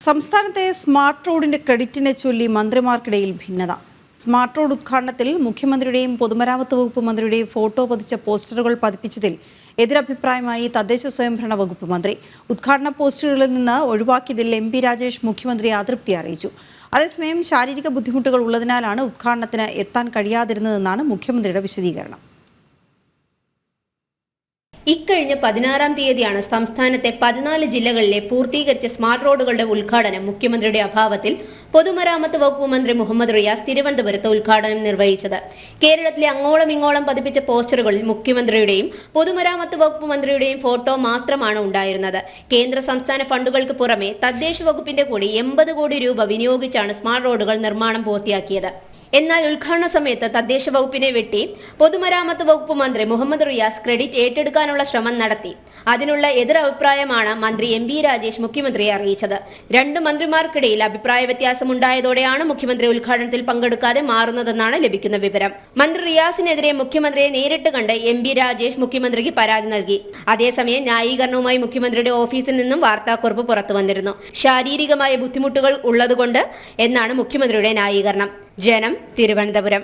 സംസ്ഥാനത്തെ സ്മാർട്ട് റോഡിന്റെ ക്രെഡിറ്റിനെ ചൊല്ലി മന്ത്രിമാർക്കിടയിൽ ഭിന്നത. സ്മാർട്ട് റോഡ് ഉദ്ഘാടനത്തിൽ മുഖ്യമന്ത്രിയുടെയും പൊതുമരാമത്ത് വകുപ്പ് മന്ത്രിയുടെയും ഫോട്ടോ പതിച്ച പോസ്റ്ററുകൾ പതിപ്പിച്ചതിൽ എതിരഭിപ്രായമായി തദ്ദേശ സ്വയംഭരണ വകുപ്പ് മന്ത്രി. ഉദ്ഘാടന പോസ്റ്ററുകളിൽ നിന്ന് ഒഴിവാക്കിയതിൽ MP രാജേഷ് മുഖ്യമന്ത്രിയെ അതൃപ്തി അറിയിച്ചു. അതേസമയം ശാരീരിക ബുദ്ധിമുട്ടുകൾ ഉള്ളതിനാലാണ് ഉദ്ഘാടനത്തിന് എത്താൻ കഴിയാതിരുന്നതെന്നാണ് മുഖ്യമന്ത്രിയുടെ വിശദീകരണം. ഇക്കഴിഞ്ഞ 16-ാം തീയതിയാണ് സംസ്ഥാനത്തെ 14 ജില്ലകളിലെ പൂർത്തീകരിച്ച സ്മാർട്ട് റോഡുകളുടെ ഉദ്ഘാടനം മുഖ്യമന്ത്രിയുടെ അഭാവത്തിൽ പൊതുമരാമത്ത് വകുപ്പ് മന്ത്രി മുഹമ്മദ് റിയാസ് തിരുവനന്തപുരത്ത് ഉദ്ഘാടനം നിർവഹിച്ചത്. കേരളത്തിലെ അങ്ങോളം ഇങ്ങോളം പതിപ്പിച്ച പോസ്റ്ററുകളിൽ മുഖ്യമന്ത്രിയുടെയും പൊതുമരാമത്ത് വകുപ്പ് മന്ത്രിയുടെയും ഫോട്ടോ മാത്രമാണ് ഉണ്ടായിരുന്നത്. കേന്ദ്ര സംസ്ഥാന ഫണ്ടുകൾക്ക് പുറമെ തദ്ദേശ വകുപ്പിന്റെ കൂടി 80 കോടി രൂപ വിനിയോഗിച്ചാണ് സ്മാർട്ട് റോഡുകൾ നിർമ്മാണം പൂർത്തിയാക്കിയത്. എന്നാൽ ഉദ്ഘാടന സമയത്ത് തദ്ദേശ വകുപ്പിനെ വെട്ടി പൊതുമരാമത്ത് വകുപ്പ് മന്ത്രി മുഹമ്മദ് റിയാസ് ക്രെഡിറ്റ് ഏറ്റെടുക്കാനുള്ള ശ്രമം നടത്തി. അതിനുള്ള എതിരഭിപ്രായമാണ് മന്ത്രി MP രാജേഷ് മുഖ്യമന്ത്രിയെ അറിയിച്ചത്. രണ്ട് മന്ത്രിമാർക്കിടയിൽ അഭിപ്രായ വ്യത്യാസമുണ്ടായതോടെയാണ് മുഖ്യമന്ത്രി ഉദ്ഘാടനത്തിൽ പങ്കെടുക്കാതെ മാറുന്നതെന്നാണ് ലഭിക്കുന്ന വിവരം. മന്ത്രി റിയാസിനെതിരെ മുഖ്യമന്ത്രിയെ നേരിട്ട് കണ്ട് MP രാജേഷ് മുഖ്യമന്ത്രിക്ക് പരാതി നൽകി. അതേസമയം ന്യായീകരണവുമായി മുഖ്യമന്ത്രിയുടെ ഓഫീസിൽ നിന്നും വാർത്താക്കുറിപ്പ് പുറത്തു വന്നിരുന്നു. ശാരീരികമായ ബുദ്ധിമുട്ടുകൾ ഉള്ളതുകൊണ്ട് എന്നാണ് മുഖ്യമന്ത്രിയുടെ ന്യായീകരണം. ജനം, തിരുവനന്തപുരം.